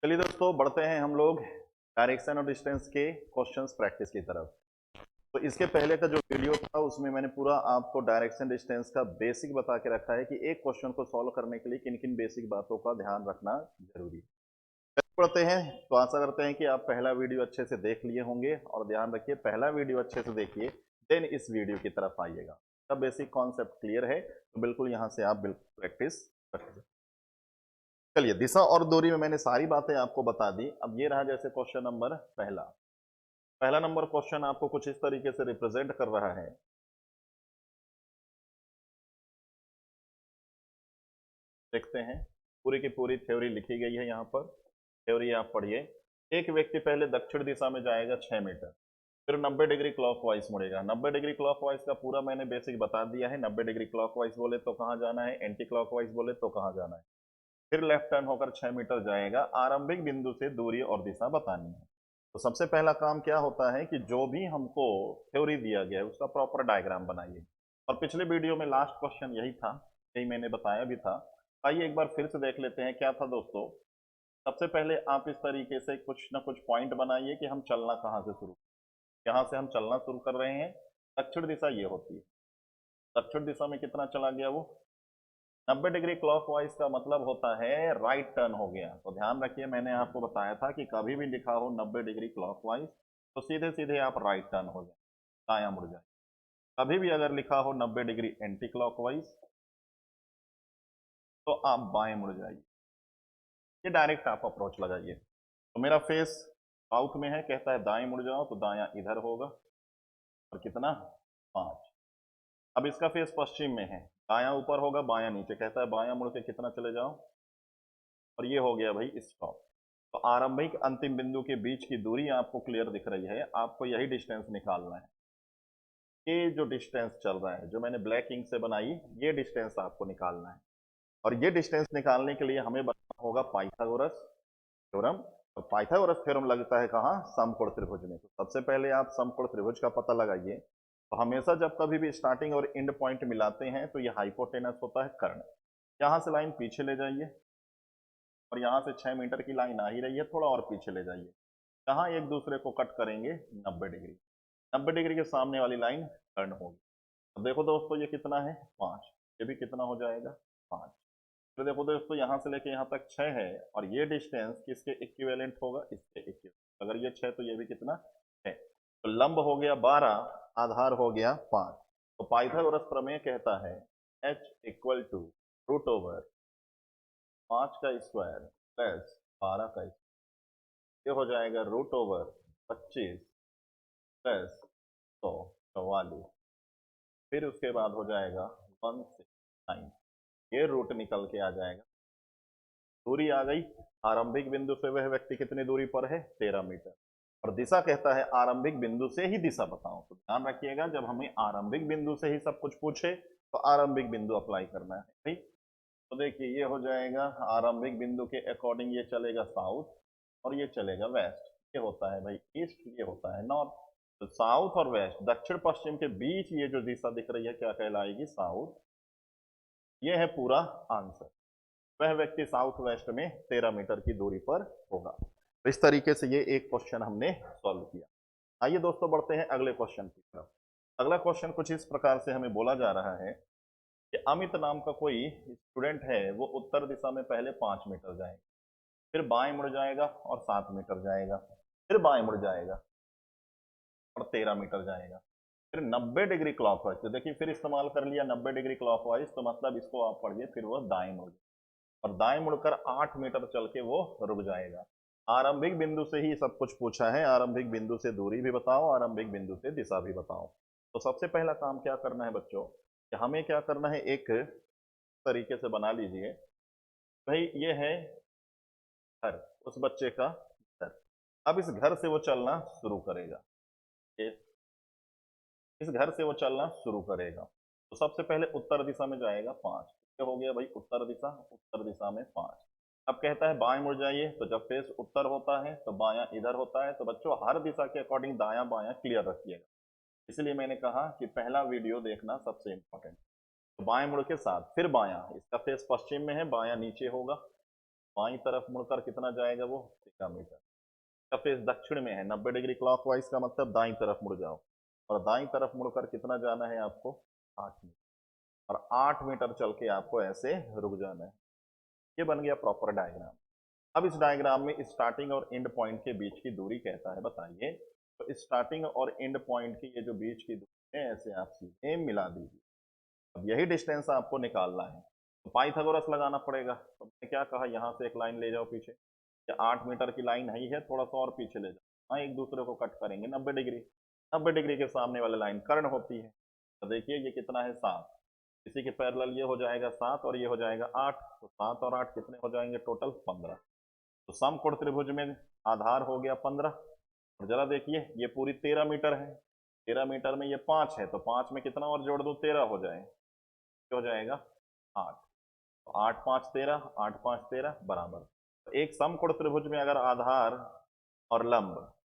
चलिए दोस्तों, बढ़ते हैं हम लोग डायरेक्शन और डिस्टेंस के क्वेश्चंस प्रैक्टिस की तरफ। तो इसके पहले का जो वीडियो था उसमें मैंने पूरा आपको डायरेक्शन डिस्टेंस का बेसिक बता के रखा है कि एक क्वेश्चन को सॉल्व करने के लिए किन किन बेसिक बातों का ध्यान रखना जरूरी है। पढ़ते हैं। तो आशा करते हैं कि आप पहला वीडियो अच्छे से देख लिए होंगे और ध्यान रखिए, पहला वीडियो अच्छे से देखिए, देन इस वीडियो की तरफ आइएगा। सब बेसिक कॉन्सेप्ट क्लियर है तो बिल्कुल यहाँ से आप बिल्कुल प्रैक्टिस करिए। चलिए, दिशा और दूरी में मैंने सारी बातें आपको बता दी। अब ये रहा जैसे क्वेश्चन नंबर पहला। पहला नंबर क्वेश्चन आपको कुछ इस तरीके से रिप्रेजेंट कर रहा है। देखते हैं, पूरी की पूरी थ्योरी लिखी गई है यहाँ पर। थ्योरी आप पढ़िए। एक व्यक्ति पहले दक्षिण दिशा में जाएगा 6 मीटर, फिर 90 डिग्री क्लॉकवाइज मुड़ेगा। 90 डिग्री क्लॉकवाइज का पूरा मैंने बेसिक बता दिया है। 90 डिग्री क्लॉकवाइज बोले तो कहाँ जाना है, एंटी क्लॉकवाइज बोले तो कहाँ जाना है। फिर लेफ्ट टर्न होकर 6 मीटर जाएगा। आरंभिक बिंदु से दूरी और दिशा बतानी है। तो सबसे पहला काम क्या होता है कि जो भी हमको थ्योरी दिया गया है उसका प्रॉपर डायग्राम बनाइए। और पिछले वीडियो में लास्ट क्वेश्चन यही था, यही मैंने बताया भी था। आइए एक बार फिर से देख लेते हैं क्या था दोस्तों। सबसे पहले आप इस तरीके से कुछ ना कुछ पॉइंट बनाइए कि हम चलना कहाँ से शुरू, यहाँ से हम चलना शुरू कर रहे हैं। दक्षिण दिशा ये होती है। दक्षिण दिशा में कितना चला गया वो, 90 डिग्री क्लॉकवाइज का मतलब होता है राइट टर्न हो गया। तो ध्यान रखिए, मैंने आपको बताया था कि कभी भी लिखा हो 90 डिग्री क्लॉकवाइज तो सीधे सीधे आप राइट टर्न हो जाए, दायां मुड़ जाए। कभी भी अगर लिखा हो 90 डिग्री एंटी क्लॉकवाइज तो आप बाएं मुड़ जाइए। ये डायरेक्ट आप अप्रोच लगाइए। तो मेरा फेस साउथ में है, कहता है दाएं मुड़ जाओ, तो दायां इधर होगा। और कितना, 5। अब इसका फेस पश्चिम में है, दायां ऊपर होगा बायां नीचे, कहता है बायां मुड़ के कितना चले जाओ। और ये हो गया भाई स्टॉप। तो आरंभिक अंतिम बिंदु के बीच की दूरी आपको क्लियर दिख रही है, आपको यही डिस्टेंस निकालना है। ये जो डिस्टेंस चल रहा है, जो मैंने ब्लैक इंक से बनाई, ये डिस्टेंस आपको निकालना है। और ये डिस्टेंस निकालने के लिए हमें बनाना होगा पाइथागोरस थ्योरम। और पाइथागोरस थ्योरम लगता है कहाँ, समकोण त्रिभुज में। तो सबसे पहले आप समकोण त्रिभुज का पता लगाइए। तो हमेशा जब कभी भी स्टार्टिंग और एंड पॉइंट मिलाते हैं तो ये हाइपोटेनस होता है कर्ण। यहाँ से लाइन पीछे ले जाइए और यहाँ से 6 मीटर की लाइन आ ही रही है, थोड़ा और पीछे ले जाइए। कहाँ एक दूसरे को कट करेंगे, 90 डिग्री। 90 डिग्री के सामने वाली लाइन टर्न होगी। अब देखो दोस्तों, ये कितना है, 5। ये भी कितना हो जाएगा, 5। फिर देखो दोस्तों, यहाँ से लेके यहाँ तक 6 है, और ये डिस्टेंस किसके इक्विवेलेंट होगा, इसके इक्विवेलेंट। अगर ये 6 तो ये भी कितना है। तो लंब हो गया 12, आधार हो गया 5। तो पाइथागोरस प्रमेय कहता है h equal to root over 5 का स्क्वायर प्लस 12 का, ये हो जाएगा रूट ओवर 25 प्लस 144। फिर उसके बाद हो जाएगा 169। ये रूट निकल के आ जाएगा। दूरी आ गई। आरंभिक बिंदु से वह व्यक्ति कितनी दूरी पर है, 13 मीटर। और दिशा कहता है आरंभिक बिंदु से ही दिशा बताओ। तो ध्यान रखिएगा, जब हमें आरंभिक बिंदु से ही सब कुछ पूछे तो आरंभिक बिंदु अप्लाई करना है, ठीक। तो देखिए, ये हो जाएगा आरंभिक बिंदु के अकॉर्डिंग ये चलेगा साउथ और ये चलेगा वेस्ट। ये होता है भाई ईस्ट, ये होता है नॉर्थ। तो साउथ और वेस्ट, दक्षिण पश्चिम के बीच ये जो दिशा दिख रही है क्या कहलाएगी, साउथ। ये है पूरा आंसर। वह व्यक्ति साउथ वेस्ट में 13 मीटर की दूरी पर होगा। तो इस तरीके से ये एक क्वेश्चन हमने सॉल्व किया। आइए दोस्तों, बढ़ते हैं अगले क्वेश्चन की तरफ। अगला क्वेश्चन कुछ इस प्रकार से हमें बोला जा रहा है कि अमित नाम का कोई स्टूडेंट है, वो उत्तर दिशा में पहले 5 मीटर जाएगा, फिर बाएं मुड़ जाएगा और 7 मीटर जाएगा, फिर बाएं मुड़ जाएगा और 13 मीटर जाएगा, फिर 90 डिग्री क्लॉकवाइज। तो देखिए फिर इस्तेमाल कर लिया 90 डिग्री क्लॉकवाइज, तो मतलब इसको आप पढ़िए, फिर वो दाएं मुड़, और दाएं मुड़कर 8 मीटर चल के वो रुक जाएगा। आरंभिक बिंदु से ही सब कुछ पूछा है, आरंभिक बिंदु से दूरी भी बताओ, आरंभिक बिंदु से दिशा भी बताओ। तो सबसे पहला काम क्या करना है बच्चों, कि हमें क्या करना है, एक तरीके से बना लीजिए। भाई ये है घर, उस बच्चे का घर। अब इस घर से वो चलना शुरू करेगा, इस घर से वो चलना शुरू करेगा। तो सबसे पहले उत्तर दिशा में जाएगा 5। क्या हो गया भाई, उत्तर दिशा, उत्तर दिशा में 5। अब कहता है बाएं मुड़ जाइए, तो जब फेस उत्तर होता है तो बायां इधर होता है। तो बच्चों हर दिशा के अकॉर्डिंग दायां बायां क्लियर रखिएगा, इसलिए मैंने कहा कि पहला वीडियो देखना सबसे इंपॉर्टेंट। तो बाएं मुड़ के साथ, फिर बायां, इसका फेस पश्चिम में है, बायां नीचे होगा। बाईं तरफ मुड़कर कितना जाएगा वो 13 मीटर। इसका फेस दक्षिण में है, 90 डिग्री क्लॉकवाइज का मतलब दाईं तरफ मुड़ जाओ, और दाईं तरफ मुड़कर कितना जाना है आपको 8 मीटर, और 8 मीटर चल के आपको ऐसे रुक जाना है। ये बन गया प्रॉपर डायग्राम। अब इस डायग्राम में स्टार्टिंग और एंड पॉइंट के बीच की दूरी कहता है बताइए। तो स्टार्टिंग और एंड पॉइंट की ये जो बीच की दूरी है ऐसे आप सीधे मिला दीजिए। अब यही डिस्टेंस आपको निकालना है, तो पाइथागोरस लगाना पड़ेगा। तो मैंने क्या कहा, यहाँ से एक लाइन ले जाओ पीछे, ये 8 मीटर की लाइन है ही है, थोड़ा सा और पीछे ले जाओ। हाँ, एक दूसरे को कट करेंगे 90 डिग्री। 90 डिग्री के सामने वाली लाइन कर्ण होती है। तो देखिए ये कितना है 7, इसी के पैरेलल ये हो जाएगा 7 और ये हो जाएगा 8। तो 7 और 8 कितने हो जाएंगे टोटल 15। तो समकोण त्रिभुज में आधार हो गया 15। और जरा देखिए ये पूरी 13 मीटर है, 13 मीटर में ये 5 है, तो 5 में कितना और जोड़ दूं 13 हो जाए, हो जाएगा 8। तो 8 5 13, 8 5 13 बराबर। तो एक समकोण त्रिभुज में अगर आधार और लंब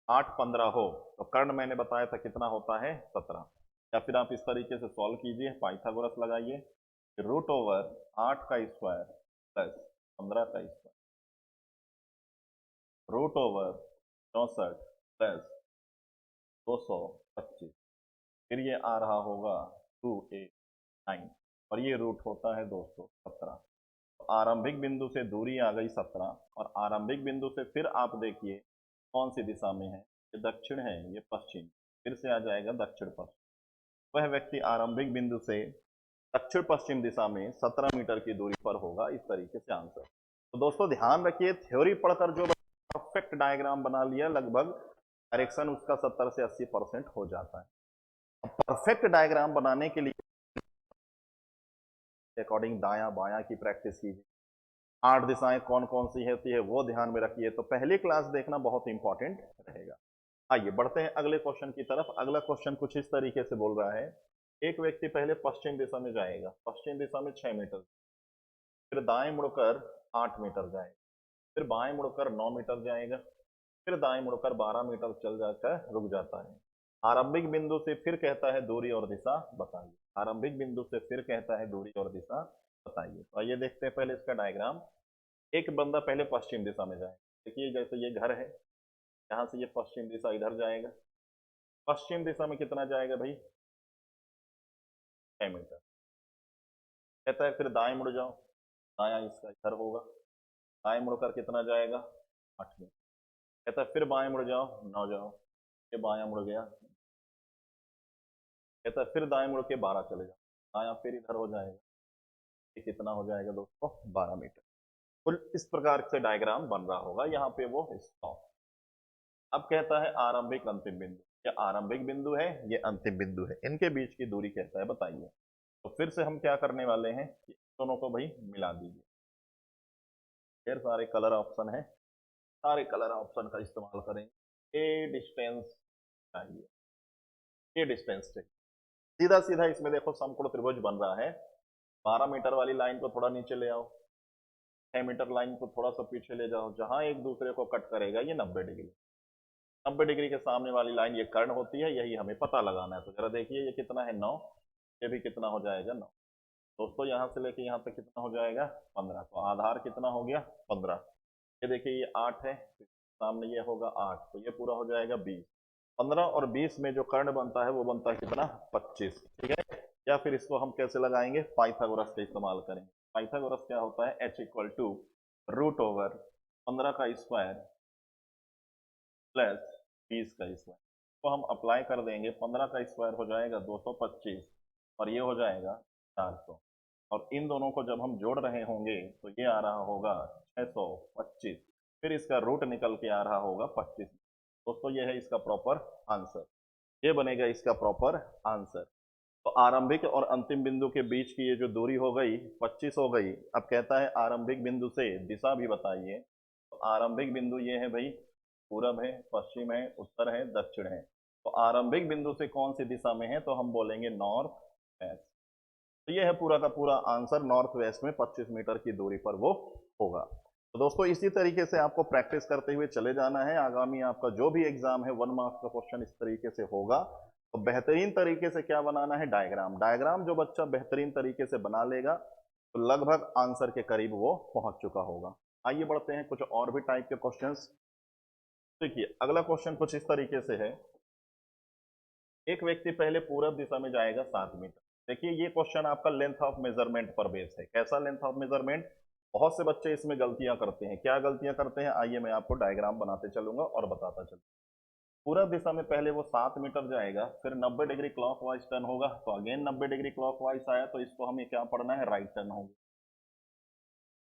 8 15 हो तो कर्ण मैंने बताया था कितना होता है 17। या फिर आप इस तरीके से सॉल्व कीजिए, पाइथागोरस लगाइए, रूट ओवर 8 का स्क्वायर प्लस 15 का स्क्वायर रूट ओवर 64 प्लस 225, फिर ये आ रहा होगा 289, और ये रूट होता है 217। तो आरंभिक बिंदु से दूरी आ गई 17, और आरंभिक बिंदु से फिर आप देखिए कौन सी दिशा में है, ये दक्षिण है, ये पश्चिम, फिर से आ जाएगा दक्षिण पश्चिम। वह व्यक्ति आरंभिक बिंदु से दक्षिण पश्चिम दिशा में 17 मीटर की दूरी पर होगा। इस तरीके से आंसर। तो दोस्तों ध्यान रखिए, थ्योरी पढ़कर जो परफेक्ट डायग्राम बना लिया, लगभग डायरेक्शन उसका 70 से 80% हो जाता है। अब परफेक्ट डायग्राम बनाने के लिए अकॉर्डिंग दायां बायां की प्रैक्टिस कीजिए। 8 दिशाएं कौन कौन सी होती है वो ध्यान में रखिए। तो पहली क्लास देखना बहुत इंपॉर्टेंट रहेगा। आइए बढ़ते हैं अगले क्वेश्चन की तरफ। अगला क्वेश्चन कुछ इस तरीके से बोल रहा है, एक व्यक्ति पहले पश्चिम दिशा में जाएगा, पश्चिम दिशा में 6 मीटर, फिर दाएं मुड़कर 8 मीटर जाएगा, फिर बाएं मुड़कर 9 मीटर जाएगा, फिर दाएं मुड़कर 12 मीटर चल जाकर रुक जाता है। आरंभिक बिंदु से फिर कहता है दूरी और दिशा बताइए। आरंभिक बिंदु से फिर कहता है दूरी और दिशा बताइए। तो आइए देखते हैं पहले इसका डायग्राम। एक बंदा पहले पश्चिम दिशा में जाए, देखिए जैसे ये घर है, यहाँ से ये पश्चिम दिशा इधर जाएगा, पश्चिम दिशा में कितना जाएगा भाई 6 मीटर। कहता है फिर दाएं मुड़ जाओ, दाया इसका इधर होगा, दाएं मुड़कर कितना जाएगा 8 मीटर। कहता है फिर बाएं मुड़ जाओ 9 जाओ, ये बायां मुड़ गया। कहता है फिर दाएं मुड़ के 12 चले जाओ, दाया फिर इधर हो जाएगा, ये कितना हो जाएगा दोस्तों 12 मीटर। कुल इस प्रकार से डायग्राम बन रहा होगा, यहाँ पे वो स्टॉप। अब कहता है आरंभिक अंतिम बिंदु, ये आरंभिक बिंदु है, ये अंतिम बिंदु है, इनके बीच की दूरी कहता है बताइए। तो फिर से हम क्या करने वाले हैं, दोनों को भाई मिला दीजिए। ढेर सारे कलर ऑप्शन है, सारे कलर ऑप्शन का इस्तेमाल करेंगे। ए डिस्टेंस चाहिए, ये डिस्टेंस चाहिए, सीधा सीधा इसमें देखो समकोण त्रिभुज बन रहा है। 12 मीटर वाली लाइन को थोड़ा नीचे ले आओ, 6 मीटर लाइन को थोड़ा सा पीछे ले जाओ, जहां एक दूसरे को कट करेगा ये 90 डिग्री। 90 डिग्री के सामने वाली लाइन ये कर्ण होती है, यही हमें पता लगाना है। तो जरा देखिए ये कितना है 9, ये भी कितना हो जाएगा 9। दोस्तों यहाँ से लेके यहाँ तक कितना हो जाएगा 15। तो आधार कितना हो गया 15। ये देखिए ये 8 है, सामने ये होगा 8, तो ये पूरा हो जाएगा 20। 15 और 20 में जो कर्ण बनता है वो बनता है कितना 25। ठीक है, या फिर इसको हम कैसे लगाएंगे, पाइथागोरस का इस्तेमाल करेंगे। पाइथागोरस क्या होता है, h equal to root over 15 का स्क्वायर प्लस 20 का स्क्वायर। तो हम अप्लाई कर देंगे, 15 का स्क्वायर हो जाएगा 225 और ये हो जाएगा 400, और इन दोनों को जब हम जोड़ रहे होंगे तो ये आ रहा होगा 625, फिर इसका रूट निकल के आ रहा होगा 25। दोस्तों ये है इसका प्रॉपर आंसर, ये बनेगा इसका प्रॉपर आंसर। तो आरंभिक और अंतिम बिंदु के बीच की ये जो दूरी हो गई 25 हो गई। अब कहता है आरंभिक बिंदु से दिशा भी बताइए। तो आरंभिक बिंदु ये है भाई, पूरब है, पश्चिम है, उत्तर है, दक्षिण है। तो आरंभिक बिंदु से कौन सी दिशा में है, तो हम बोलेंगे नॉर्थ वेस्ट। तो ये है पूरा का पूरा आंसर, नॉर्थ वेस्ट में 25 मीटर की दूरी पर वो होगा। तो दोस्तों इसी तरीके से आपको प्रैक्टिस करते हुए चले जाना है। आगामी आपका जो भी एग्जाम है 1 मार्क्स का क्वेश्चन इस तरीके से होगा। तो बेहतरीन तरीके से क्या बनाना है, डायग्राम। डायग्राम जो बच्चा बेहतरीन तरीके से बना लेगा तो लगभग आंसर के करीब वो पहुंच चुका होगा। आइए बढ़ते हैं कुछ और भी टाइप के क्वेश्चंस। देखिए अगला क्वेश्चन कुछ इस तरीके से है। एक व्यक्ति पहले पूरब दिशा में जाएगा 7 मीटर। देखिए ये क्वेश्चन आपका लेंथ ऑफ मेजरमेंट पर बेस है। कैसा लेंथ ऑफ मेजरमेंट? बहुत से बच्चे इसमें गलतियां करते हैं। क्या गलतियां करते हैं, आइए मैं आपको डायग्राम बनाते चलूंगा और बताता चलूंगा। पूरब दिशा में पहले वो 7 मीटर जाएगा, फिर 90 डिग्री क्लॉकवाइज टर्न होगा, तो अगेन 90 डिग्री क्लॉकवाइज आया, तो इसको हमें क्या पढ़ना है, राइट टर्न होगा।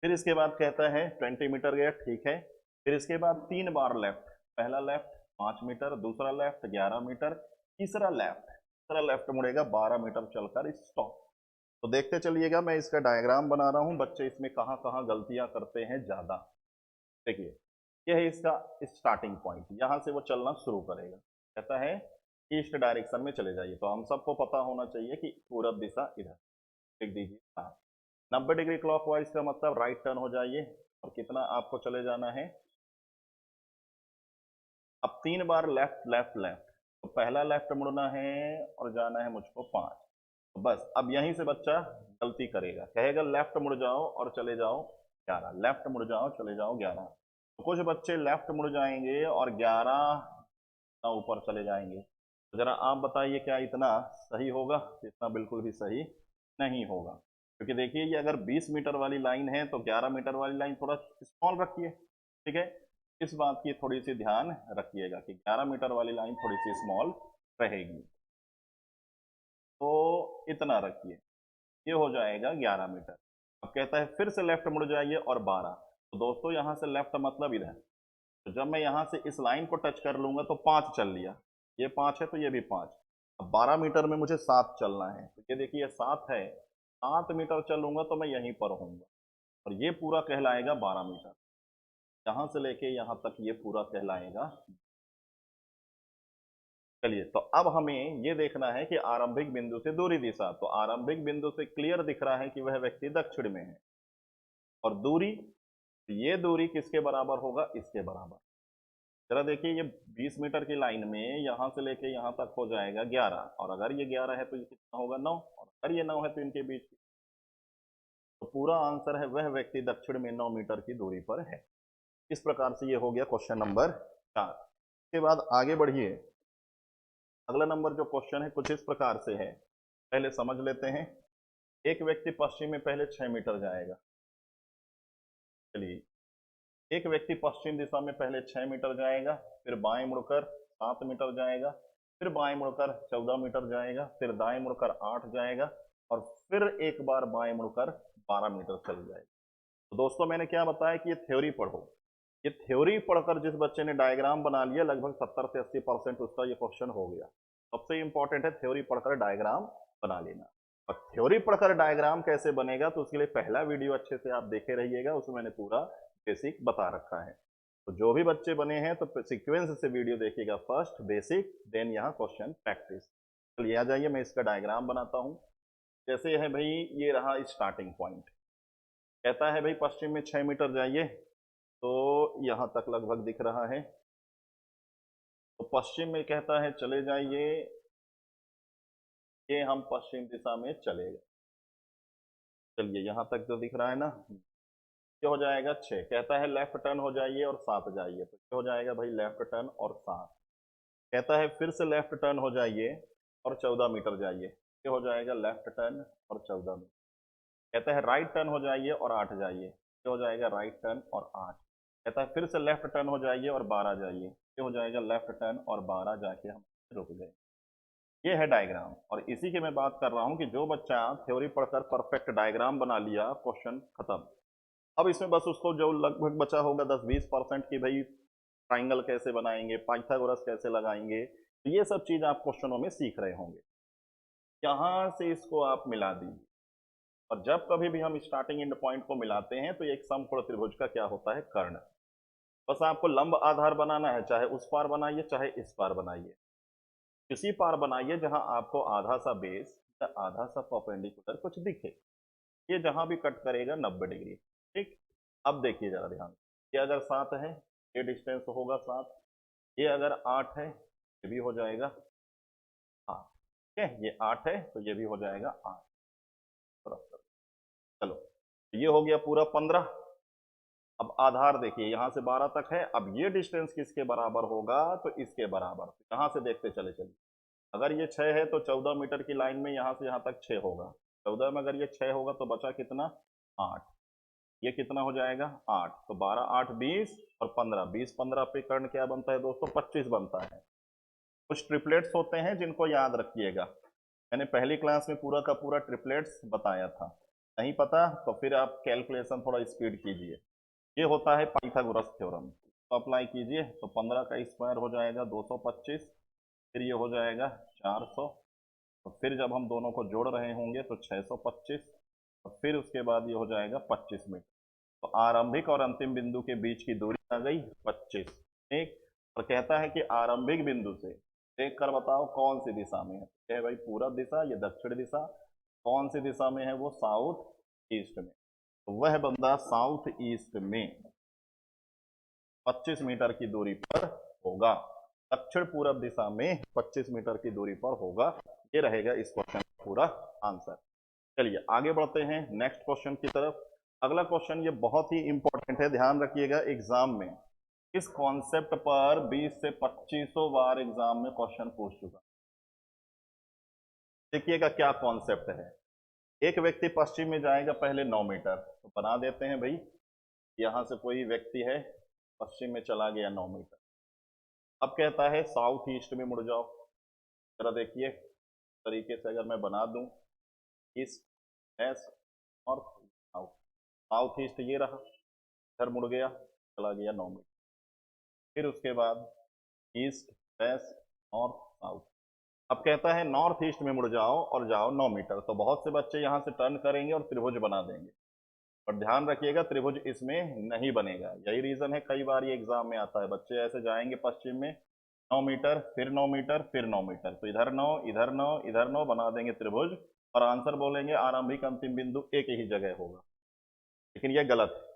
फिर इसके बाद कहता है 20 मीटर गया, ठीक है। फिर इसके बाद 3 बार लेफ्ट, पहला लेफ्ट 5 मीटर, दूसरा लेफ्ट 11 मीटर, तीसरा लेफ्ट मुड़ेगा 12 मीटर चलकर स्टॉप। तो देखते चलिएगा, मैं इसका डायग्राम बना रहा हूं, बच्चे इसमें कहां कहां गलतियां करते हैं ज्यादा। देखिए यह है इसका स्टार्टिंग पॉइंट, यहां से वो चलना शुरू करेगा। कहता है ईस्ट डायरेक्शन में चले जाइए, तो हम सबको पता होना चाहिए कि पूरब दिशा इधर। लिख दीजिए हाँ। 90 डिग्री क्लॉकवाइज का मतलब राइट टर्न हो जाइए, और कितना आपको चले जाना है। अब 3 बार लेफ्ट लेफ्ट लेफ्ट, तो पहला लेफ्ट मुड़ना है और जाना है मुझको 5। तो बस अब यहीं से बच्चा गलती करेगा, कहेगा लेफ्ट मुड़ जाओ और चले जाओ 11, लेफ्ट मुड़ जाओ चले जाओ 11। तो कुछ बच्चे लेफ्ट मुड़ जाएंगे और 11 ऊपर चले जाएंगे। तो जरा आप बताइए क्या इतना सही होगा? इतना बिल्कुल भी सही नहीं होगा, क्योंकि देखिए ये अगर 20 मीटर वाली लाइन है तो 11 मीटर वाली लाइन थोड़ा स्मॉल रखिए, ठीक है। इस बात की थोड़ी सी ध्यान रखिएगा कि 11 मीटर वाली लाइन थोड़ी सी स्मॉल रहेगी। तो इतना रखिए, ये हो जाएगा 11 मीटर। अब कहता है फिर से लेफ्ट मुड़ जाइए और 12। तो दोस्तों यहां से लेफ्ट मतलब इधर, तो जब मैं यहां से इस लाइन को टच कर लूंगा तो 5 चल लिया, ये 5 है तो ये भी 5। अब 12 मीटर में मुझे 7 चलना है, तो ये देखिए 7 है, 7 मीटर चलूंगा तो मैं यहीं पर होऊंगा, और ये पूरा कहलाएगा 12 मीटर। यहां से लेके यहां तक ये पूरा कहलाएगा। चलिए तो अब हमें ये देखना है कि आरंभिक बिंदु से दूरी दिशा, तो आरंभिक बिंदु से क्लियर दिख रहा है कि वह व्यक्ति दक्षिण में है, और दूरी, ये दूरी किसके बराबर होगा, इसके बराबर। जरा देखिए ये 20 मीटर की लाइन में यहां से लेके यहां तक हो जाएगा 11, और अगर ये 11 है तो ये कितना होगा 9, और अगर ये 9 है तो इनके बीच, तो पूरा आंसर है वह व्यक्ति दक्षिण में 9 मीटर की दूरी पर है। इस प्रकार से ये हो गया क्वेश्चन नंबर 4। इसके बाद आगे बढ़िए, अगला नंबर जो क्वेश्चन है कुछ इस प्रकार से है, पहले समझ लेते हैं। एक व्यक्ति पश्चिम में पहले 6 मीटर जाएगा। चलिए एक व्यक्ति पश्चिम दिशा में पहले 6 मीटर जाएगा, फिर बाएं मुड़कर 7 मीटर जाएगा, फिर बाएं मुड़कर 14 मीटर जाएगा, फिर दाएं मुड़कर 8 जाएगा, और फिर एक बार बाएं मुड़कर 12 मीटर चल जाएगा। तो दोस्तों मैंने क्या बताया कि ये थ्योरी पढ़ो। ये थ्योरी पढ़कर जिस बच्चे ने डायग्राम बना लिया, लगभग 70 से 80% उसका ये क्वेश्चन हो गया। सबसे इंपॉर्टेंट है थ्योरी पढ़कर डायग्राम बना लेना। और थ्योरी पढ़कर डायग्राम कैसे बनेगा, तो उसके लिए पहला वीडियो अच्छे से आप देखे रहिएगा, उसमें मैंने पूरा बेसिक बता रखा है। तो जो भी बच्चे बने हैं तो सीक्वेंस से वीडियो देखिएगा, फर्स्ट बेसिक देन यहाँ क्वेश्चन प्रैक्टिस। चलिए आ जाइए, मैं इसका डायग्राम बनाता हूँ। जैसे है भाई, ये रहा स्टार्टिंग पॉइंट। कहता है भाई पश्चिम में 6 मीटर जाइए, तो यहां तक लगभग दिख रहा है। तो पश्चिम में कहता है चले जाइए, ये हम पश्चिम दिशा में चले गए। चलिए यहां तक तो दिख रहा है ना। ये हो जाएगा 6। कहता है लेफ्ट टर्न हो जाइए और 7 जाइए, तो ये हो जाएगा भाई लेफ्ट टर्न और 7। कहता है फिर से लेफ्ट टर्न हो जाइए और 14 मीटर जाइए, ये हो जाएगा लेफ्ट टर्न और 14 मीटर। कहता है राइट टर्न हो जाइए और 8 जाइए, ये हो जाएगा राइट टर्न और 8। कहता है फिर से लेफ्ट टर्न हो जाइए और 12 जाइए, ये हो जाएगा लेफ्ट टर्न और 12 जाके हम रुक गए। ये है डायग्राम, और इसी की मैं बात कर रहा हूं कि जो बच्चा थ्योरी पढ़कर परफेक्ट डायग्राम बना लिया, क्वेश्चन खत्म। अब इसमें बस उसको जो लगभग बचा होगा 10-20% की, भाई ट्राइंगल कैसे बनाएंगे, पाइथागोरस कैसे लगाएंगे, तो ये सब चीज आप क्वेश्चनों में सीख रहे होंगे। यहां से इसको आप मिला दीजिए, और जब कभी भी हम स्टार्टिंग एंड पॉइंट को मिलाते हैं तो एक समकोण त्रिभुज का क्या होता है, कर्ण। बस आपको लंब आधार बनाना है, चाहे उस पार बनाइए चाहे इस पार बनाइए, किसी पार बनाइए जहां आपको आधा सा बेस या आधा सा परपेंडिकुलर कुछ दिखे। ये जहां भी कट करेगा 90 डिग्री, ठीक। अब देखिए जरा ध्यान, ये अगर 7 है, ये डिस्टेंस होगा 7। ये अगर 8 है, ये भी हो जाएगा 8, ठीक है। ये 8 है तो ये भी हो जाएगा 8। चलो, ये हो गया पूरा 15। अब आधार देखिए यहाँ से 12 तक है, अब ये डिस्टेंस किसके बराबर होगा, तो इसके बराबर। यहाँ से देखते चले चलिए, अगर ये 6 है तो 14 मीटर की लाइन में यहाँ से यहाँ तक 6 होगा, 14 में अगर ये 6 होगा तो बचा कितना, 8। ये कितना हो जाएगा, 8। तो 12 8 20 और 15, 20 15 पे कर्ण क्या बनता है दोस्तों, 25 बनता है। कुछ ट्रिपलेट्स होते हैं जिनको याद रखिएगा, मैंने पहली क्लास में पूरा का पूरा ट्रिपलेट्स बताया था, नहीं पता तो फिर आप कैलकुलेशन थोड़ा स्पीड कीजिए। ये होता है पाइथागोरस थ्योरम, तो अप्लाई कीजिए, तो 15 का स्क्वायर हो जाएगा 225, फिर ये हो जाएगा 400, तो फिर जब हम दोनों को जोड़ रहे होंगे तो 625, और फिर उसके बाद ये हो जाएगा 25 मीटर। तो आरंभिक और अंतिम बिंदु के बीच की दूरी आ गई 25। ठीक, और कहता है कि आरंभिक बिंदु से देख कर बताओ कौन सी दिशा में है, क्या भाई पूरब दिशा या दक्षिण दिशा, कौन सी दिशा में है, वो साउथ ईस्ट में। तो वह बंदा साउथ ईस्ट में 25 मीटर की दूरी पर होगा, दक्षिण पूरब दिशा में 25 मीटर की दूरी पर होगा। ये रहेगा इस क्वेश्चन का पूरा आंसर। चलिए आगे बढ़ते हैं नेक्स्ट क्वेश्चन की तरफ। अगला क्वेश्चन ये बहुत ही इंपॉर्टेंट है, ध्यान रखिएगा, एग्जाम में इस कॉन्सेप्ट पर 20 से 25 बार एग्जाम में क्वेश्चन पूछ चुका। देखिएगा क्या कॉन्सेप्ट है। एक व्यक्ति पश्चिम में जाएगा पहले 9 मीटर, तो बना देते हैं भाई, यहां से कोई व्यक्ति है पश्चिम में चला गया 9 मीटर। अब कहता है साउथ ईस्ट में मुड़ जाओ। जरा देखिए तरीके से अगर मैं बना दूं, ईस्ट वेस्ट और साउथ, साउथ ईस्ट ये रहा, इधर मुड़ गया, चला गया 9 मीटर। फिर उसके बाद ईस्ट वेस्ट नॉर्थ साउथ। अब कहता है नॉर्थ ईस्ट में मुड़ जाओ और जाओ 9 मीटर। तो बहुत से बच्चे यहाँ से टर्न करेंगे और त्रिभुज बना देंगे, और ध्यान रखिएगा त्रिभुज इसमें नहीं बनेगा। यही रीजन है कई बार ये एग्जाम में आता है, बच्चे ऐसे जाएंगे पश्चिम में 9 मीटर, फिर 9 मीटर, फिर 9 मीटर, तो इधर 9 इधर 9 इधर 9 बना देंगे त्रिभुज, और आंसर बोलेंगे आरंभिक अंतिम बिंदु एक ही जगह होगा। लेकिन यह गलत है,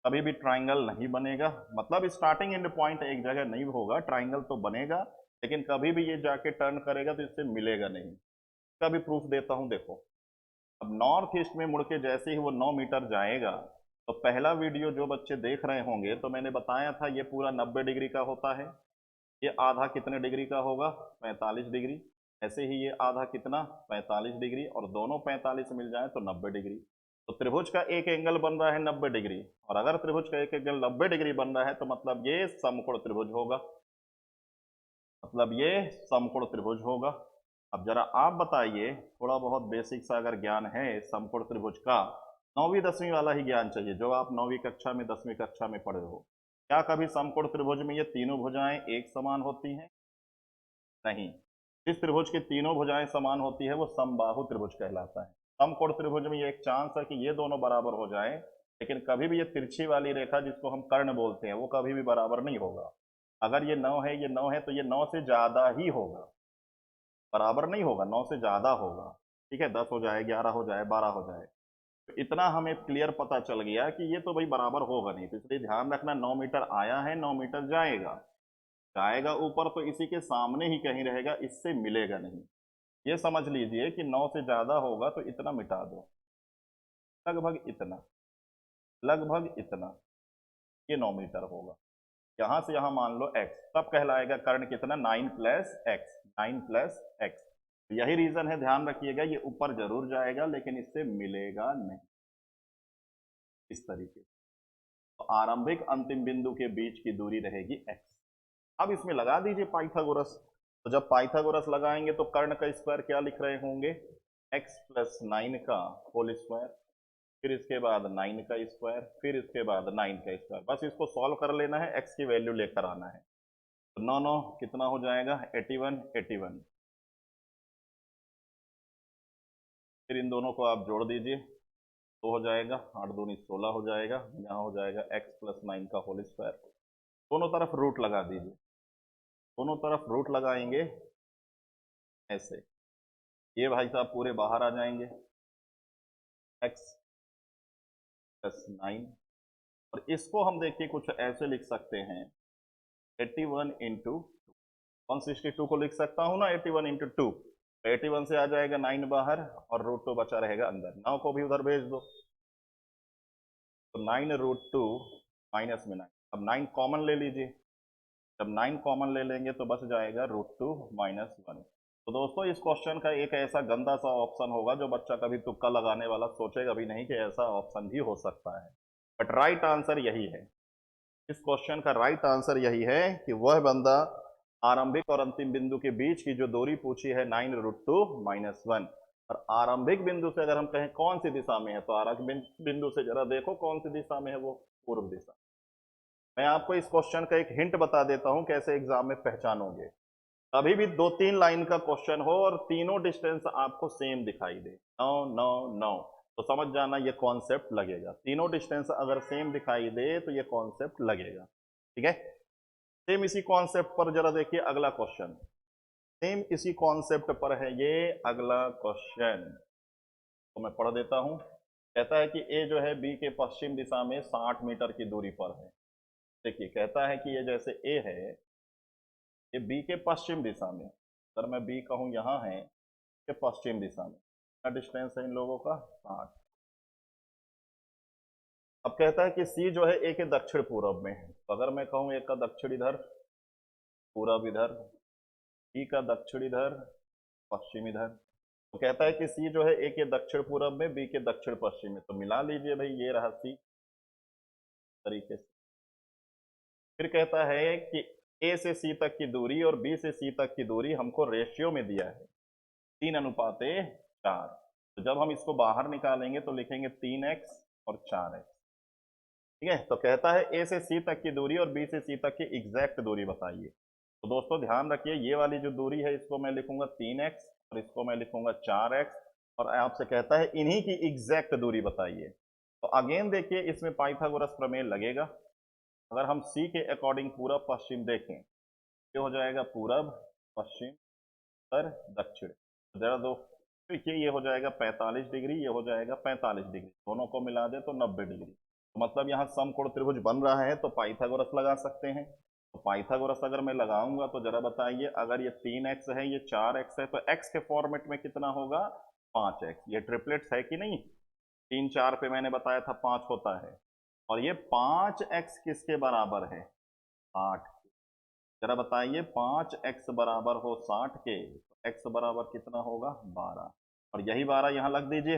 कभी भी ट्राइंगल नहीं बनेगा, मतलब स्टार्टिंग एंड पॉइंट एक जगह नहीं होगा, ट्राइंगल तो बनेगा लेकिन कभी भी ये जाके टर्न करेगा तो इससे मिलेगा नहीं। इसका भी प्रूफ देता हूं, देखो। अब नॉर्थ ईस्ट में मुड़ के जैसे ही वो 9 मीटर जाएगा, तो पहला वीडियो जो बच्चे देख रहे होंगे तो मैंने बताया था ये पूरा 90 डिग्री का होता है, ये आधा कितने डिग्री का होगा, 45 डिग्री। ऐसे ही ये आधा कितना, 45 डिग्री, और दोनों 45 मिल जाए तो 90 डिग्री। तो त्रिभुज का एक एंगल बन रहा है 90 डिग्री, और अगर त्रिभुज का एक एंगल 90 डिग्री बन रहा है तो मतलब ये समकोण त्रिभुज होगा, मतलब ये समकोण त्रिभुज होगा। अब जरा आप बताइए, थोड़ा बहुत बेसिक सा अगर ज्ञान है समकोण त्रिभुज का, 9वीं 10वीं वाला ही ज्ञान चाहिए जो आप 9वीं कक्षा में 10वीं कक्षा में पढ़े हो। क्या कभी समकोण त्रिभुज में ये तीनों भुजाएं एक समान होती हैं? नहीं। जिस त्रिभुज की तीनों भुजाएं समान होती है वो समबाहु त्रिभुज कहलाता है। समकोण त्रिभुज में ये एक चांस है कि ये दोनों बराबर हो जाएं, लेकिन कभी भी ये तिरछी वाली रेखा जिसको हम कर्ण बोलते हैं वो कभी भी बराबर नहीं होगा। अगर ये 9 है, ये 9 है, तो ये 9 से ज्यादा ही होगा, बराबर नहीं होगा, 9 से ज्यादा होगा। ठीक है, 10 हो जाए, 11 हो जाए, 12 हो जाए, तो इतना हमें क्लियर पता चल गया कि ये तो भाई बराबर होगा नहीं। तो इसलिए ध्यान रखना, 9 मीटर आया है, 9 मीटर जाएगा, जाएगा ऊपर तो इसी के सामने ही कहीं रहेगा, इससे मिलेगा नहीं। ये समझ लीजिए कि 9 से ज्यादा होगा तो इतना मिटा दो, लगभग इतना, लगभग इतना, ये 9 मीटर होगा। यहां से यहां मान लो x, तब कहलाएगा कर्ण कितना, 9 प्लस एक्स, 9 प्लस एक्स। यही रीजन है, ध्यान रखिएगा, ये ऊपर जरूर जाएगा लेकिन इससे मिलेगा नहीं, इस तरीके से। तो आरंभिक अंतिम बिंदु के बीच की दूरी रहेगी x। अब इसमें लगा दीजिए पाइथागोरस। तो जब पाइथागोरस लगाएंगे तो कर्ण का स्क्वायर क्या लिख रहे होंगे, x प्लस 9 का होल स्क्वायर, फिर इसके बाद 9 का स्क्वायर, फिर इसके बाद 9 का स्क्वायर। बस इसको सॉल्व कर लेना है, x की वैल्यू लेकर आना है। तो 9 9 कितना हो जाएगा, 81 81। फिर इन दोनों को आप जोड़ दीजिए, तो हो जाएगा 8 दूनी 16 हो जाएगा, यहाँ हो जाएगा x प्लस 9 का होल स्क्वायर। दोनों तरफ रूट लगा दीजिए, दोनों तरफ रूट लगाएंगे ऐसे, ये भाई साहब पूरे बाहर आ जाएंगे, x प्लस 9। और इसको हम देखिए कुछ ऐसे लिख सकते हैं, 81 इंटू 162 को लिख सकता हूं ना, 81 इंटू 2। 81 से आ जाएगा 9 बाहर और रूट तो बचा रहेगा अंदर, 9 को भी उधर भेज दो। तो 9√2 माइनस में 9, अब 9 कॉमन ले लीजिए। जब 9 कॉमन ले लेंगे तो बच जाएगा √2 माइनस 1। तो दोस्तों इस क्वेश्चन का एक ऐसा गंदा सा ऑप्शन होगा जो बच्चा कभी तुक्का लगाने वाला सोचेगा भी नहीं कि ऐसा ऑप्शन भी हो सकता है, बट राइट आंसर यही है। इस क्वेश्चन का राइट आंसर यही है कि वह बंदा आरंभिक और अंतिम बिंदु के बीच की जो दूरी पूछी है 9√2 माइनस 1, और आरंभिक बिंदु से अगर हम कहें कौन सी दिशा में है, तो आरंभिक बिंदु से जरा देखो कौन सी दिशा में है, वो पूर्व दिशा। मैं आपको इस क्वेश्चन का एक हिंट बता देता हूं कैसे एग्जाम में पहचानोगे। कभी भी 2-3 लाइन का क्वेश्चन हो और तीनों डिस्टेंस आपको सेम दिखाई दे, 9 9 9, तो समझ जाना ये कॉन्सेप्ट लगेगा। तीनों डिस्टेंस अगर सेम दिखाई दे तो ये कॉन्सेप्ट लगेगा, ठीक है। सेम इसी कॉन्सेप्ट पर जरा देखिए अगला क्वेश्चन, सेम इसी कॉन्सेप्ट पर है ये अगला क्वेश्चन, तो मैं पढ़ देता हूं। कहता है कि ए जो है बी के पश्चिम दिशा में 60 मीटर की दूरी पर है। देखिए कहता है कि ये जैसे ए है, ये बी के पश्चिम दिशा में, अगर मैं बी कहूं यहां है के पश्चिम दिशा में, कितना डिस्टेंस है इन लोगों का, 60। अब कहता है कि सी जो है ए के दक्षिण पूर्व में है, तो अगर मैं कहूं ए का दक्षिण इधर, पूर्व इधर, बी का दक्षिण इधर, पश्चिम इधर, तो कहता है कि सी जो है ए के दक्षिण पूर्व में, बी के दक्षिण पश्चिम में, तो मिला लीजिए भाई, ये रहा सी तरीके से। फिर कहता है कि ए से सी तक की दूरी और बी से सी तक की दूरी हमको रेशियो में दिया है 3:4। तो जब हम इसको बाहर निकालेंगे तो लिखेंगे 3x और 4x, ठीक है। तो कहता है ए से सी तक की दूरी और बी से सी तक की एग्जैक्ट दूरी बताइए। तो दोस्तों ध्यान रखिए, ये वाली जो दूरी है इसको मैं लिखूंगा 3x और इसको मैं लिखूंगा 4x, और आपसे कहता है इन्हीं की एग्जैक्ट दूरी बताइए। तो अगेन देखिए इसमें पाइथागोरस प्रमेय लगेगा। अगर हम सी के अकॉर्डिंग पूरब पश्चिम देखें, ये हो जाएगा पूरब पश्चिम उत्तर दक्षिण, तो जरा दो देखिए, ये हो जाएगा 45 डिग्री, ये हो जाएगा 45 डिग्री, दोनों को मिला दे तो 90 डिग्री। तो मतलब यहाँ समकोण त्रिभुज बन रहा है, तो पाइथागोरस लगा सकते हैं। तो पाइथागोरस अगर मैं लगाऊंगा तो जरा बताइए, अगर ये 3x है, ये 4x है, तो x के फॉर्मेट में कितना होगा, 5x। ये ट्रिपलेट्स है कि नहीं, 3 4 पे मैंने बताया था 5 होता है, और ये 5x किसके बराबर है, 60। जरा बताइए 5x बराबर हो 60 के, तो x बराबर कितना होगा, 12, और यही 12 यहां लग दीजिए,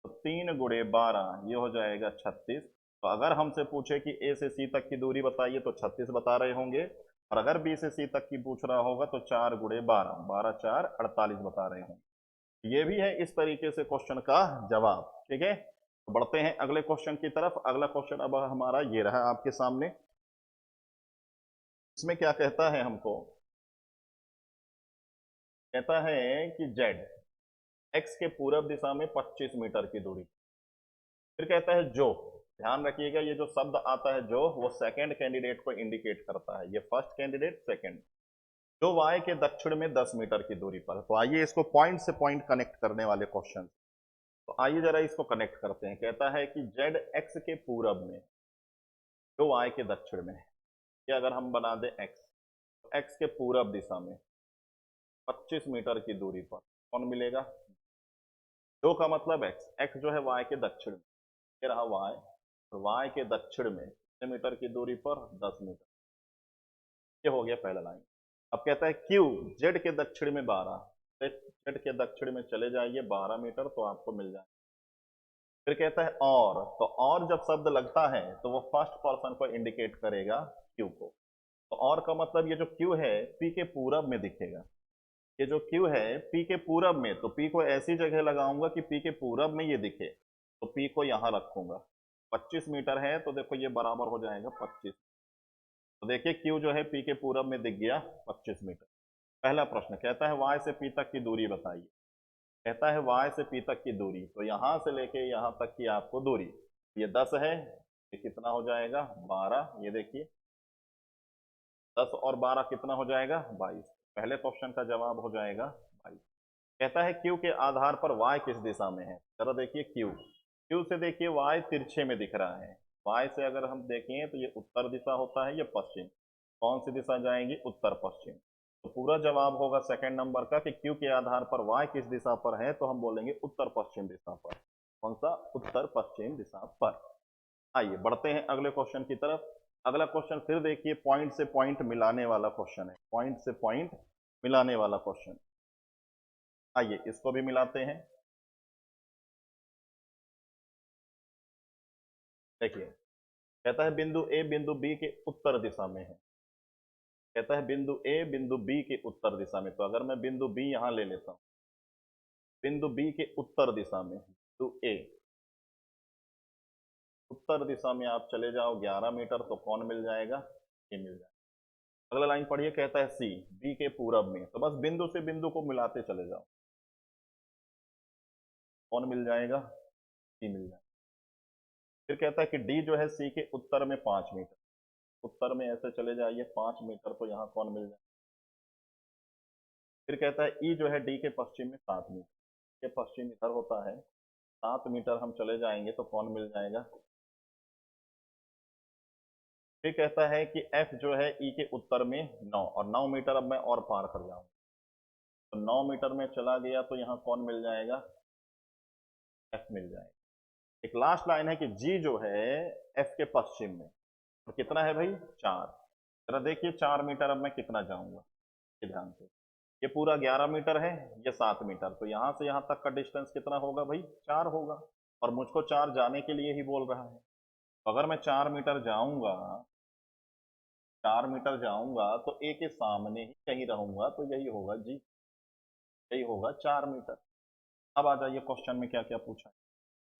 तो 3 गुणे 12 ये हो जाएगा 36। तो अगर हमसे पूछे कि ए से सी तक की दूरी बताइए तो 36 बता रहे होंगे, और अगर बी से सी तक की पूछ रहा होगा तो 4 गुणे 12, 12 4 48 बता रहे होंगे। ये भी है इस तरीके से क्वेश्चन का जवाब, ठीक है। तो बढ़ते हैं अगले क्वेश्चन की तरफ। अगला क्वेश्चन अब हमारा ये रहा आपके सामने। इसमें क्या कहता है हमको, कहता है कि जेड एक्स के पूरब दिशा में 25 मीटर की दूरी। फिर कहता है जो, ध्यान रखिएगा ये जो शब्द आता है जो, वो सेकंड कैंडिडेट को इंडिकेट करता है, ये फर्स्ट कैंडिडेट सेकंड, जो वाई के दक्षिण में 10 मीटर की दूरी पर। तो आइए इसको पॉइंट से पॉइंट कनेक्ट करने वाले क्वेश्चन, तो आइए जरा इसको कनेक्ट करते हैं। कहता है कि जेड एक्स के पूरब में, जो वाई के दक्षिण में है, ये अगर हम बना दें एक्स, तो एक्स के पूरब दिशा में 25 मीटर की दूरी पर कौन मिलेगा, जो का मतलब एक्स, एक्स जो है वाई के दक्षिण में, ये रहा वाई, और वाई के दक्षिण में कितने मीटर की दूरी पर, 10 मीटर। ये हो गया पहला लाइन। अब कहता है क्यू जेड के दक्षिण में 12, जेड के दक्षिण में चले जाइए 12 मीटर तो आपको मिल जाए। फिर कहता है और, तो और जब शब्द लगता है तो वो फर्स्ट पर्सन को इंडिकेट करेगा क्यू को। तो और का मतलब ये जो क्यू है पी के पूरब में दिखेगा, ये जो क्यू है पी के पूरब में, तो पी को ऐसी जगह लगाऊंगा कि पी के पूरब में ये दिखे, तो पी को यहां रखूंगा। 25 मीटर है तो देखो ये बराबर हो जाएगा 25। तो देखिए क्यू जो है पी के पूरब में दिख गया 25 मीटर। पहला प्रश्न कहता है वाई से पी तक की दूरी बताइए। कहता है वाई से पी तक की दूरी, तो यहां से लेके यहां तक की आपको दूरी, ये 10 है, ये कितना हो जाएगा 12, ये देखिए 10 और 12 कितना हो जाएगा 22। पहले क्वेश्चन का जवाब हो जाएगा 22। कहता है क्यू के आधार पर y किस दिशा में है। जरा देखिए क्यू से देखिए y तिरछे में दिख रहा है। y से अगर हम देखें तो ये उत्तर दिशा होता है, ये पश्चिम, कौन सी दिशा जाएंगी, उत्तर पश्चिम। तो पूरा जवाब होगा सेकंड नंबर का कि क्यू के आधार पर y किस दिशा पर है, तो हम बोलेंगे उत्तर पश्चिम दिशा पर। कौन सा, उत्तर पश्चिम दिशा पर। आइए बढ़ते हैं अगले क्वेश्चन की तरफ। अगला क्वेश्चन फिर देखिए पॉइंट से पॉइंट मिलाने वाला क्वेश्चन है, पॉइंट से पॉइंट मिलाने वाला क्वेश्चन। आइए इसको भी मिलाते हैं। देखिए कहता है बिंदु ए बिंदु बी के उत्तर दिशा में है। कहता है बिंदु ए बिंदु बी के उत्तर दिशा में, तो अगर मैं बिंदु बी यहां ले लेता हूं, बिंदु बी के उत्तर दिशा में बिंदु ए, उत्तर दिशा में आप चले जाओ 11 मीटर, तो कौन मिल जाएगा, ये मिल जाएगा। अगला लाइन पढ़िए, कहता है सी बी के पूरब में, तो बस बिंदु से बिंदु को मिलाते चले जाओ, कौन मिल जाएगा, सी मिल जाएगा। फिर कहता है कि डी जो है सी के उत्तर में 5 मीटर, उत्तर में ऐसे चले जाइए 5 मीटर, तो यहाँ कौन मिल जाएगा। फिर कहता है ई जो है डी के पश्चिम में 7 मीटर, के पश्चिम इधर होता है, 7 मीटर हम चले जाएंगे तो कौन मिल जाएगा। फिर कहता है कि एफ जो है ई के उत्तर में 9, और 9 मीटर अब मैं और पार कर जाऊंगा, तो 9 मीटर में चला गया तो यहाँ कौन मिल जाएगा, एफ मिल जाएगा। एक लास्ट लाइन है कि जी जो है एफ के पश्चिम में, तो कितना है भाई 4। जरा देखिए 4 मीटर अब मैं कितना जाऊंगा, ये ध्यान से, ये पूरा 11 मीटर है, ये 7 मीटर, तो यहां से यहां तक का डिस्टेंस कितना होगा भाई, 4 होगा, और मुझको 4 जाने के लिए ही बोल रहा है। तो अगर मैं 4 मीटर जाऊंगा, 4 मीटर जाऊंगा तो ए के सामने ही कहीं रहूंगा, तो यही होगा जी, यही होगा 4 मीटर। अब आ जाइए क्वेश्चन में क्या क्या पूछा है।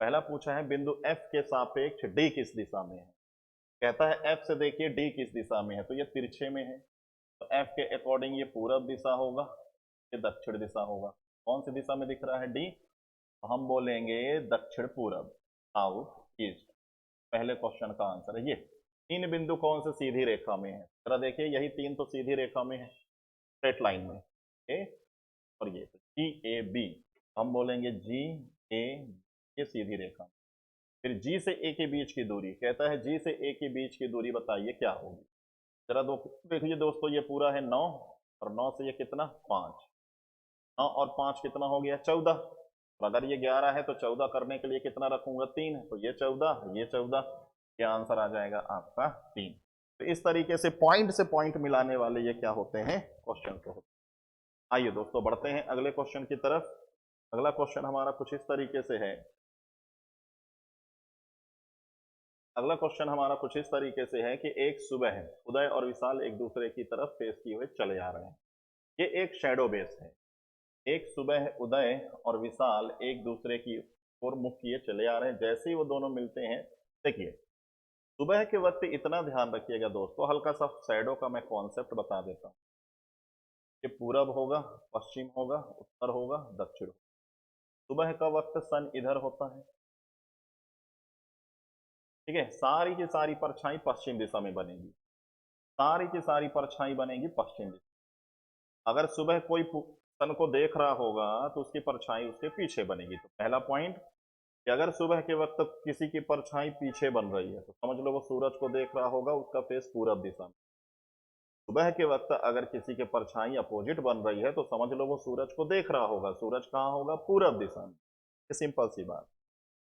पहला पूछा है बिंदु एफ के सापेक्ष डी किस दिशा में है। कहता है एफ से देखिए डी किस दिशा में है, तो ये तिरछे में है, तो एफ के अकॉर्डिंग ये पूरब दिशा होगा, ये दक्षिण दिशा होगा। कौन सी दिशा में दिख रहा है डी, तो हम बोलेंगे दक्षिण पूरब, साउथ ईस्ट। पहले क्वेश्चन का आंसर है ये। 3 बिंदु कौन से सीधी रेखा में है, जरा देखिए यही 3 तो सीधी रेखा में है, स्ट्रेट लाइन में, ए और ये जी ए बी, हम बोलेंगे जी ए, ये सीधी रेखा। फिर जी से ए के बीच की दूरी, कहता है जी से ए के बीच की दूरी बताइए क्या होगी। जरा देखिए दोस्तों, ये पूरा है 9, और 9 से ये कितना 5, 9 और 5 कितना हो गया 14, और अगर ये 11 है तो 14 करने के लिए कितना रखूंगा 3, तो ये 14, ये 14, ये आंसर आ जाएगा आपका 3। तो इस तरीके से पॉइंट मिलाने वाले ये क्या होते हैं, क्वेश्चन को होते हैं। आइए दोस्तों बढ़ते हैं अगले क्वेश्चन की तरफ। अगला क्वेश्चन हमारा कुछ इस तरीके से है, अगला क्वेश्चन हमारा कुछ इस तरीके से है कि एक सुबह उदय और विशाल एक दूसरे की तरफ फेस किए हुए चले आ रहे हैं। ये एक शेडो बेस है, एक सुबह उदय और विशाल एक दूसरे की ओर मुख किए चले आ रहे हैं। जैसे ही वो दोनों मिलते हैं, देखिए सुबह के वक्त इतना ध्यान रखिएगा दोस्तों, हल्का सा शैडो का मैं कॉन्सेप्ट बता देता हूँ। ये पूरब होगा, पश्चिम होगा, उत्तर होगा, दक्षिण होगा। सुबह का वक्त सन इधर होता है, ठीक है, सारी की सारी परछाई पश्चिम दिशा में बनेगी, सारी की सारी परछाई बनेगी पश्चिम दिशा। अगर सुबह कोई सन को देख रहा होगा तो उसकी परछाई उसके पीछे बनेगी। तो पहला पॉइंट कि अगर सुबह के वक्त किसी की परछाई पीछे बन रही है तो समझ लो वो सूरज को देख रहा होगा, उसका फेस पूरब दिशा में। सुबह के वक्त अगर किसी के परछाई अपोजिट बन रही है तो समझ लो वो सूरज को देख रहा होगा, सूरज कहाँ होगा, पूरब दिशा में। ये सिंपल सी बात।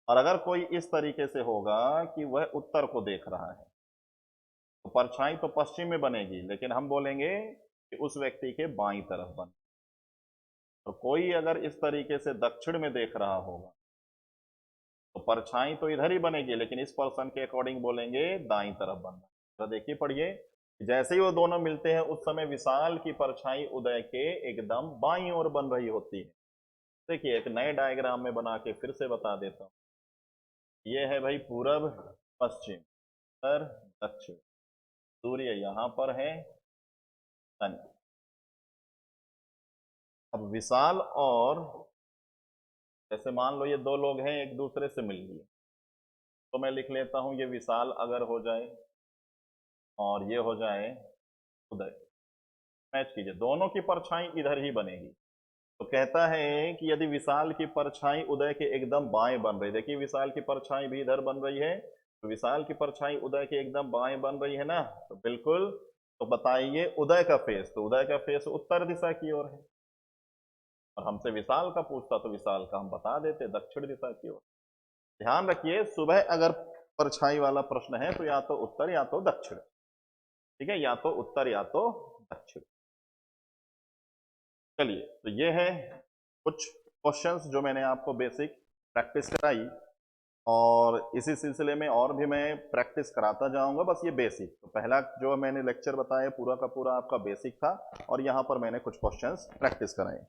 और अगर कोई इस तरीके से होगा कि वह उत्तर को देख रहा है तो परछाई तो पश्चिम में बनेगी, लेकिन हम बोलेंगे कि उस व्यक्ति के बाईं तरफ बने। और कोई अगर इस तरीके से दक्षिण में देख रहा होगा तो परछाई तो इधर ही बनेगी, लेकिन इस पर्सन के अकॉर्डिंग बोलेंगे दाईं तरफ बनना। तो देखिए पढ़िए, जैसे ही वो दोनों मिलते हैं उस समय विशाल की परछाई उदय के एकदम बाईं ओर बन रही होती है। देखिए एक नए डायग्राम में बना के फिर से बता देता हूं। ये है भाई पूरब पश्चिम उत्तर दक्षिण, सूर्य यहां पर है, सन। अब विशाल और, जैसे मान लो ये दो लोग हैं एक दूसरे से मिल लिए, तो मैं लिख लेता हूं ये विशाल अगर हो जाए और ये हो जाए उदय, मैच कीजिए, दोनों की परछाई इधर ही बनेगी। तो कहता है कि यदि विशाल की परछाई उदय के एकदम बाएं बन रही, देखिए विशाल की परछाई भी इधर बन रही है, तो विशाल की परछाई उदय के एकदम बाएं बन रही है ना, तो बिल्कुल, तो बताइए उदय का फेस, तो उदय का फेस उत्तर दिशा की ओर है, और हमसे विशाल का पूछता तो विशाल का हम बता देते दक्षिण दिशा की ओर। ध्यान रखिए, सुबह अगर परछाई वाला प्रश्न है तो या तो उत्तर या तो दक्षिण, ठीक है, या तो उत्तर या तो दक्षिण। चलिए, तो ये है कुछ क्वेश्चंस जो मैंने आपको बेसिक प्रैक्टिस कराई, और इसी सिलसिले में और भी मैं प्रैक्टिस कराता जाऊंगा। बस ये बेसिक, तो पहला जो मैंने लेक्चर बताया पूरा का पूरा आपका बेसिक था, और यहाँ पर मैंने कुछ क्वेश्चंस प्रैक्टिस कराए।